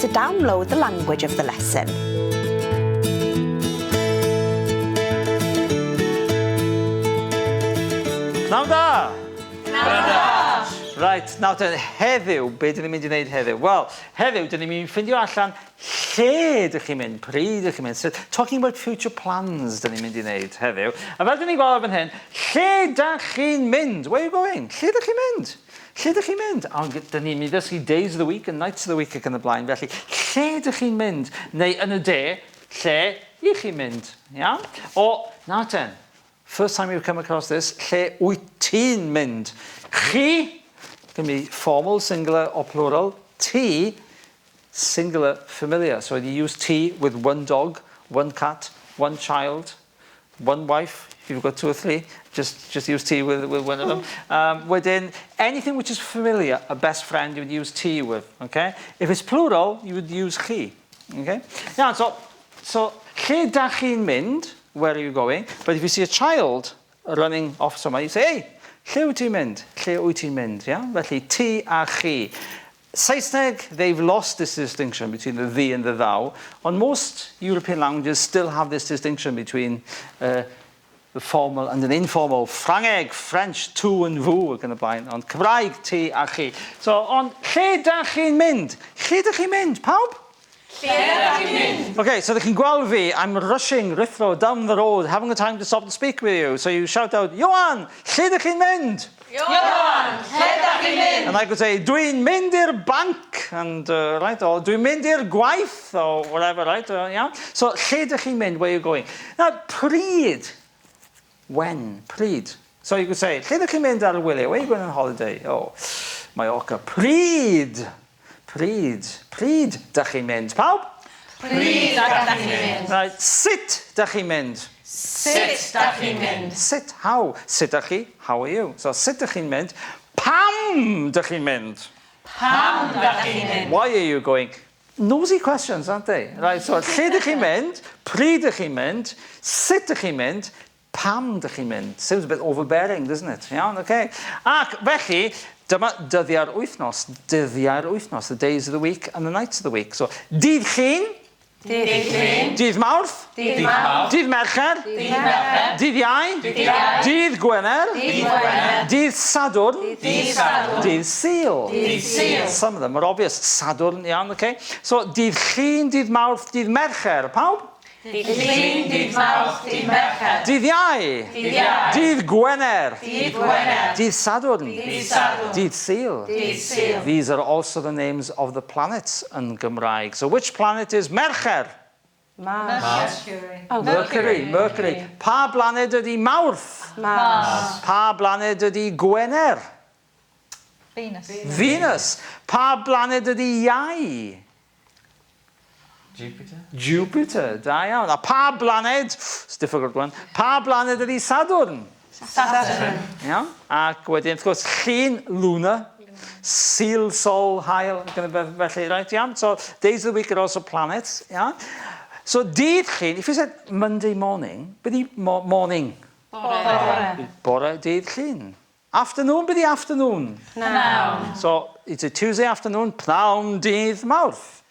to download the language of the lesson. Pnawn da! Pnawn da! Right, nawr ten, heddiw, be dyn ni'n mynd i wneud heddiw? Wel, heddiw, dyn ni'n mynd i ffindio allan lle ydych chi'n mynd, pryd ydych chi'n mynd. So, talking about future plans dyn ni'n mynd i wneud heddiw. A fel dyn ni'n gweld fan hyn, lle ydych chi'n mynd? Where are you going? Lle ydych chi'n mynd? Lle ydych chi'n mynd? A dyn ni'n mynd i ddysgu days of the week and nights of the week ac yn y blaen. Felly, lle ydych chi'n mynd? Neu yn y de, lle ydych chi'n mynd? Iawn? O, nawr ten, first time you've come across this, lle wyt ti'n mynd? Chi, can be formal, singular or plural. Ti, singular, familiar. So you use ti with one dog, one cat, one child, one wife. If you've got two or three, just use ti with one of them. Within anything which is familiar, a best friend you would use ti with. Okay. If it's plural, you would use chi. Okay. Now, so lle dach chi'n mynd? Where are you going? But if you see a child running off somewhere, you say, hey, lle wyt ti'n mynd? Lle wyt ti'n mynd? Yeah? Felly, ti a chi. Saesneg, they've lost this distinction between the thee and the thou. On most European languages still have this distinction between the formal and an informal. Ffrangeg, French, tu and vous, ac yn y blaen. Ond Cymraeg, ti a chi. So, on lle dach chi'n mynd? Lle dach chi'n mynd? Pawb? Okay, so they can gweld fi, I'm rushing, rithro, down the road, having the time to stop and speak with you. So you shout out, Ioan, lle dach chi'n mynd? Ioan, lle dach chi'n mynd? And I could say, dwi'n mynd i'r banc, and right, or dwi'n mynd i'r gwaith, or whatever, right, yeah? So lle dach chi'n mynd, where are you going? Now, pryd, when, pryd. So you could say, lle dach chi'n mynd ar y wyliau, where are you going on holiday? Oh, Mallorca, pryd. Pryd dach chi'n mynd? Pawb? Pryd dach chi'n mynd? Right, sut dach chi'n mynd? Sut dach chi'n mynd? Sut, how? Sut dach chi? How are you? So, sut dach chi'n mynd? Pam dach chi'n mynd? Pam dach chi'n mynd? Why are you going? Nosy questions, aren't they? Right, so, lle dach chi'n mynd? Pryd dach chi'n mynd? Sut dach chi'n mynd? Pam dach chi'n mynd? Sounds a bit overbearing, doesn't it? Yeah, okay. Ac felly, dyma dyddiau'r wythnos, the days of the week and the nights of the week. So, dydd Llun, dydd Mawrth, dydd Mercher, dydd Iau, dydd Gwener, dydd Sadwrn, dydd Sul. Some of them are obvious. Sadwrn, yeah, okay. So, dydd Llun, dydd Mawrth, dydd Mercher. Pawb? Dydd Llun, dydd Mawrth, dydd Mercher. Dydd Iau. Dydd Gwener. Dydd Sadwrn. Dydd Sul. These are also the names of the planets in Cymraeg. So which planet is Mercher? Mercury. Pa blaned ydi Mawrth? Mars. Pa blaned ydi Gwener? Venus. Pa blaned ydi Iau? Jupiter, da iawn. A pa blaned, it's a difficult one, pa blaned ydi Sadwrn? Saturn. Iawn. Ac wedyn, wrth gwrs, Llun, Luna, Sul, Sol, Haul, felly, right, iawn. So, days of the week are also planets, iawn. So, dydd Llun, if you said Monday morning, byddi morning? Bore dydd Llun. Afternoon, byddi afternoon? Pnawn. So, it's a Tuesday afternoon, pnawn dydd Mawrth.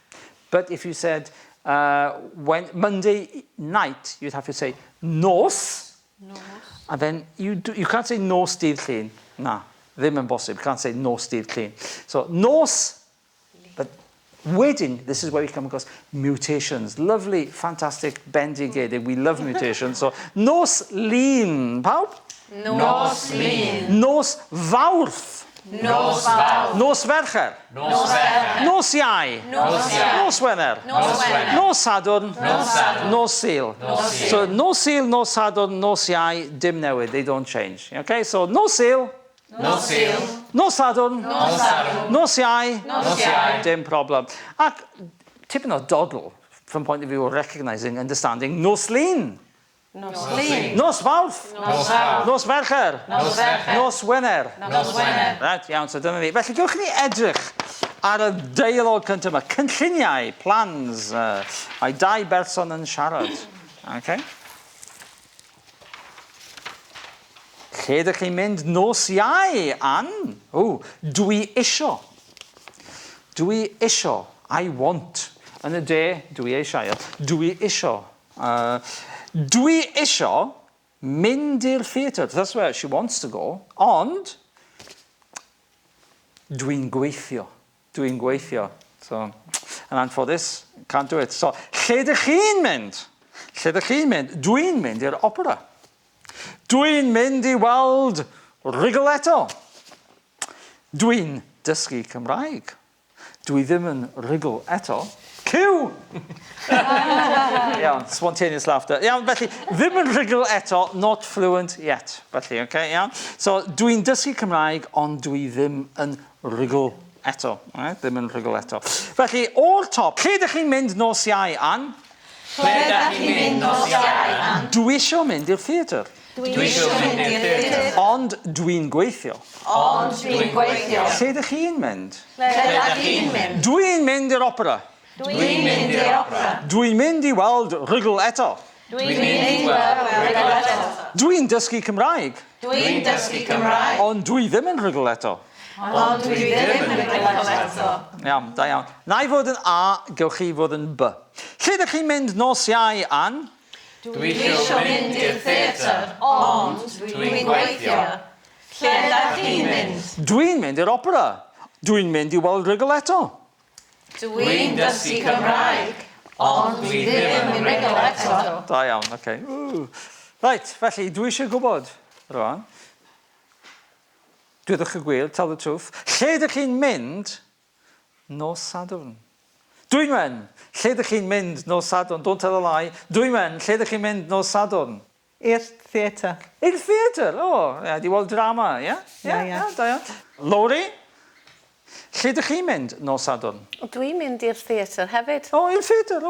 But if you said when Monday night, you'd have to say nos. And then you can't say nos dydd Llun. Na, ddim yn bosib. You can't say nos dydd Llun. So nos, but wedyn, this is where we come across mutations. Lovely, fantastic, bendigedig. We love mutations. So nos Llun. Pawb? Nos Llun. Nos Fawrth. Nos Fawrth. Nos Fercher. Nos Iau. Nos Wener. Nos Sadwrn. Nos Sul. So nos Sul, nos Sadwrn, nos Iau, dim newid. They don't change. Okay, so nos Sul. Nos Sadwrn. Nos Iau. Dim problem. Ac tipyn o dodl from point of view of recognising, understanding, nos Llun. Nos Llun. Nos Fawrth. Nos Fercher. Nos Wener. Right, iawn, so dyna ni. Felly, gewch ni edrych ar y deialog cyntaf yma. Cynlluniau, plans, mae dau berson yn siarad. Okay? Lle ydych chi'n mynd nos Iau, Ann? O, dwi isio. Dwi isio. I want. Yn y de, dwi eisiau. Dwi isio. Dwi isio mynd i'r theatr. That's where she wants to go. Ond, dwi'n gweithio. Dwi'n gweithio. So, yn anffodus, can't do it. So, lle ydych chi'n mynd? Lle ydych chi'n mynd? Dwi'n mynd i'r opera. Dwi'n mynd i weld rhugl eto. Dwi'n dysgu Cymraeg. Dwi ddim yn rhugl eto. Cyw! Iawn, spontaneous laughter. Iawn, felly, ddim yn rhugl eto, not fluent yet. Felly, okay, iawn. So, dwi'n dysgu Cymraeg, ond dwi ddim yn rhugl eto. Right? Ddim yn rhugl eto. Felly, o'r top, lle ydych chi'n mynd nos Iau, Ann? Lle ydych chi'n mynd nos Iau, Ann? Dwi isio mynd i'r theatr. Dwi isio mynd i'r theatr. Ond dwi'n gweithio. Ond dwi'n gweithio. Lle ydych chi'n mynd? Lle ydych chi'n mynd? Dwi'n mynd i'r opera. Dwi'n mynd i'r opera. Dwi'n mynd i weld rhugl eto. Dwi'n mynd i weld rhugl eto. Dwi'n dysgu Cymraeg. Dwi'n dysgu Cymraeg. Ond dwi ddim yn rhugl eto. Ond dwi ddim yn rhugl eto. Iawn, da iawn. Na i fod yn A, gewch chi fod yn B. Lle ydych chi'n mynd nos Iau, Ann? Dwi isio mynd i'r theatr, ond dwi'n gweithio. Lle ydych chi'n mynd? Dwi'n mynd i'r opera. Dwi'n mynd i weld rhugl eto. Dwi'n dysgu Cymraeg, ond dwi ddim yn rhugl eto. Da iawn, oce. Right, felly, dwi eisiau gwybod, rwan. Dwydwch y gwir, tell the truth. Lle ydych chi'n mynd nos Sadwrn? Dwi'n mynd. Lle ydych chi'n mynd nos Sadwrn? Don't tell a lie. Dwi'n mynd. Lle ydych chi'n mynd nos Sadwrn? I'r theatr. I'r theatr? O, di weld drama, ie? Ie, da iawn. Lori? Lle ydych chi'n mynd nos Sadwrn? Dwi'n mynd i'r theatr hefyd. O, i'r theatr,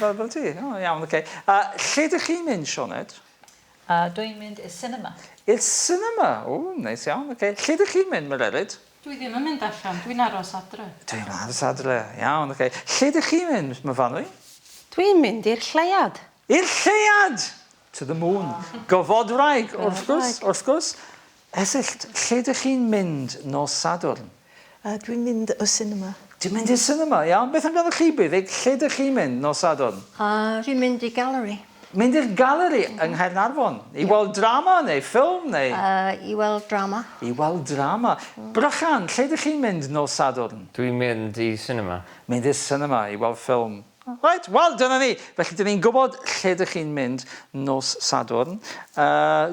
fel ti. O, iawn, oce. Lle ydych chi'n mynd, Sioned? Dwi'n mynd i'r cinema. I'r cinema? O, neis iawn, oce. Lle ydych chi'n mynd, Mererid? Dwi ddim yn mynd allan, dwi'n aros adre. Dwi'n aros adre, iawn, oce. Lle ydych chi'n mynd, Myfanwy? Dwi'n mynd i'r lleiad. I'r lleiad! To the moon. Gofodwraig, wrth gwrs, wrth gwrs. Esyllt, lle ydych chi'n mynd nos Sadwrn? Dwi'n mynd o cinema. Dwi'n mynd i'r cinema, iawn. Beth amdano chi bydd? Lle ydych chi'n mynd nos Sadwrn? Dwi'n mynd i galeri. Mynd i'r galeri yng Nghaernarfon? I weld drama neu ffilm neu? I weld drama. I weld drama. Brychan, lle ydych chi'n mynd nos Sadwrn? Dwi'n mynd i cinema. Mynd i'r cinema i weld ffilm. Right, wel, dyna ni. Felly, dyn ni'n gwybod lle ydych chi'n mynd nos Sadwrn.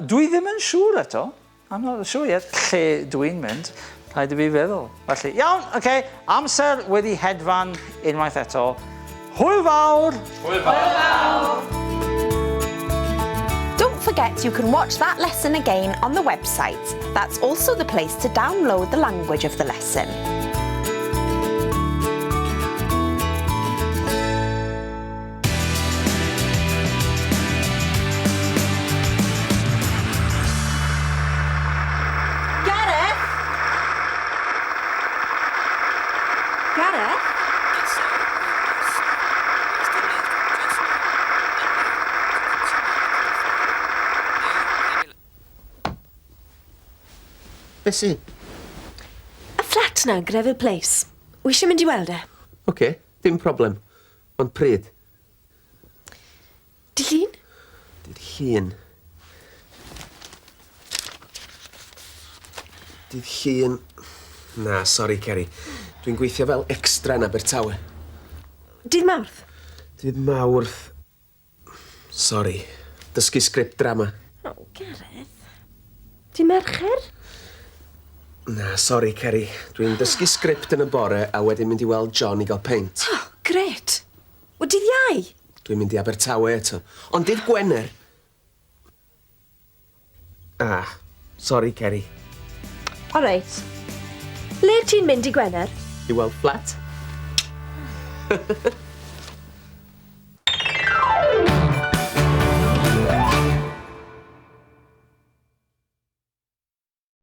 Dwi ddim yn siŵr eto. I'm not sure yet lle dwi'n mynd. Rhaid i fi feddwl. Felly, iawn, oce. Amser wedi hedfan unwaith eto. Hwyl fawr! Hwyl fawr! Don't forget you can watch that lesson again on the website. That's also the place to download the language of the lesson. Be sy'n? Y fflat na, Grefydd Place. Wi eisiau mynd i weld e. Oce, dim problem. Ond pryd? Dydd Llun? Dydd Llun. Dydd Llun... Na, sori, Ceri. Dwi'n gweithio fel extra yn Abertawe. Dydd Mawrth? Dydd Mawrth... Sori. Dysgu sgript drama. O, Gareth. Dydd Mercher? Na, sori, Ceri. Dwi'n dysgu sgript yn y bore a wedyn mynd i weld John i gael peint. O, gret. O, dydd Iau? Dwi'n mynd i Abertawe eto. Ond dydd Gwener... sori, Ceri. O, reit. Le ti'n mynd i Gwener? I weld fflat?